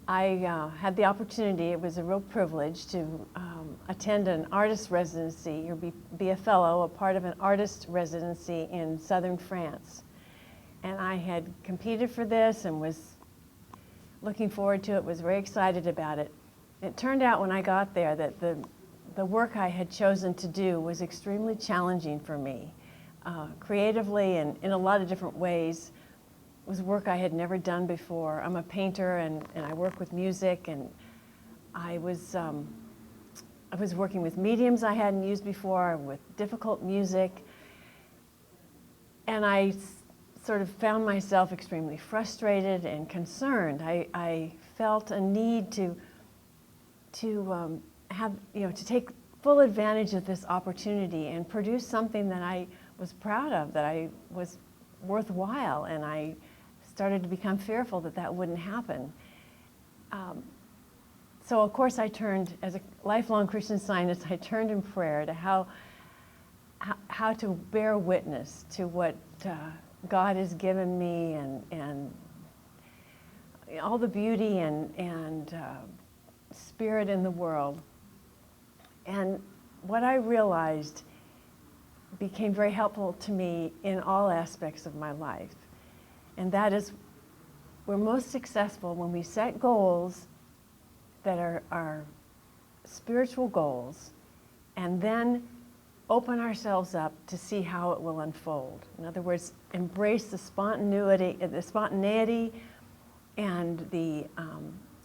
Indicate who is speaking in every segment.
Speaker 1: I had the opportunity, it was a real privilege, to attend an artist residency, or be a fellow, a part of an artist residency in southern France. And I had competed for this and was looking forward to it, was very excited about it. It turned out when I got there that the work I had chosen to do was extremely challenging for me, creatively and in a lot of different ways. It was work I had never done before. I'm a painter and I work with music, and I was working with mediums I hadn't used before, with difficult music, and I sort of found myself extremely frustrated and concerned. I felt a need to have, to take full advantage of this opportunity and produce something that I was proud of, that I was worthwhile, and I started to become fearful that that wouldn't happen. So of course I turned, as a lifelong Christian Scientist, I turned in prayer to how to bear witness to what God has given me, and all the beauty and spirit in the world. And what I realized became very helpful to me in all aspects of my life. And that is, we're most successful when we set goals that are spiritual goals, and then open ourselves up to see how it will unfold. In other words, embrace the spontaneity and the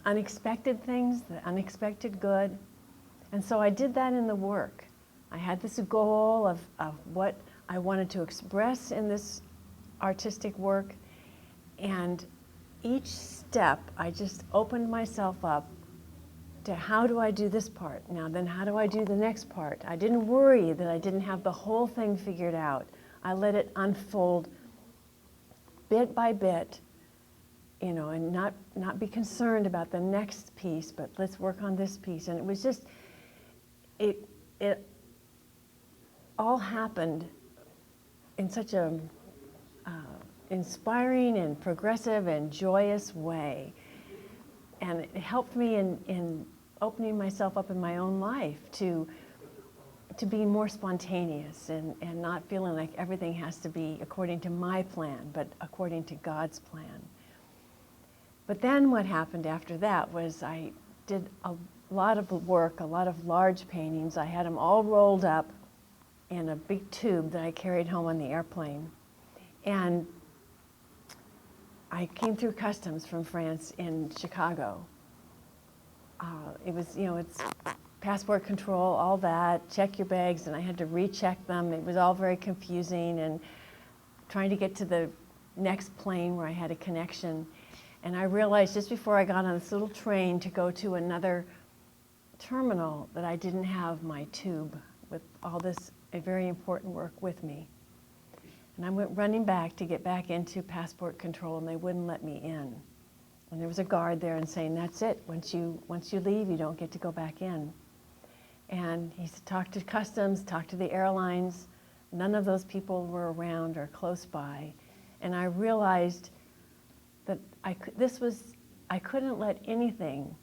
Speaker 1: unexpected things, the unexpected good. And so I did that in the work. I had this goal of what I wanted to express in this artistic work, and each step I just opened myself up to, how do I do this part? Now then, how do I do the next part? I didn't worry that I didn't have the whole thing figured out. I let it unfold bit by bit, and not be concerned about the next piece, but let's work on this piece. And it was just, it all happened in such a inspiring and progressive and joyous way. And it helped me in opening myself up in my own life to be more spontaneous and not feeling like everything has to be according to my plan, but according to God's plan. But then what happened after that was I did a lot of work, a lot of large paintings. I had them all rolled up in a big tube that I carried home on the airplane. And I came through customs from France in Chicago. It was, it's passport control, all that, check your bags, and I had to recheck them. It was all very confusing, and trying to get to the next plane where I had a connection. And I realized just before I got on this little train to go to another terminal that I didn't have my tube with all this very important work with me. And I went running back to get back into passport control, and they wouldn't let me in. And there was a guard there and saying, that's it, once you leave, you don't get to go back in. And he said, talk to customs, talk to the airlines. None of those people were around or close by. And I realized that I couldn't let anything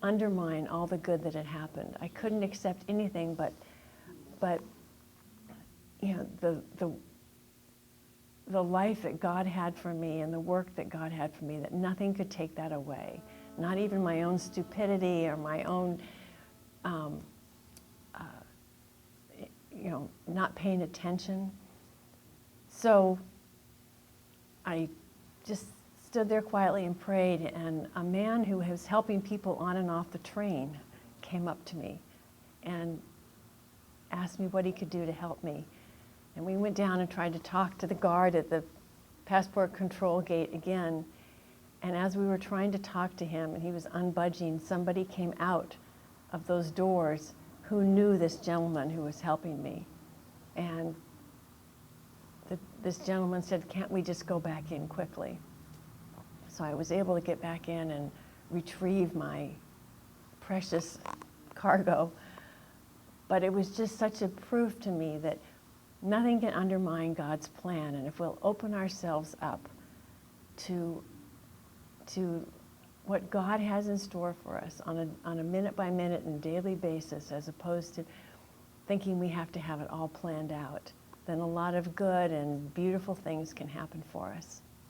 Speaker 1: undermine all the good that had happened. I couldn't accept anything but the life that God had for me and the work that God had for me, that nothing could take that away. Not even my own stupidity or my own, not paying attention. So I just stood there quietly and prayed, and a man who was helping people on and off the train came up to me and asked me what he could do to help me. And we went down and tried to talk to the guard at the passport control gate again. And as we were trying to talk to him and he was unbudging, somebody came out of those doors who knew this gentleman who was helping me. And this gentleman said, can't we just go back in quickly? So I was able to get back in and retrieve my precious cargo. But it was just such a proof to me that nothing can undermine God's plan, and if we'll open ourselves up to what God has in store for us on a minute-by-minute and daily basis, as opposed to thinking we have to have it all planned out, then a lot of good and beautiful things can happen for us.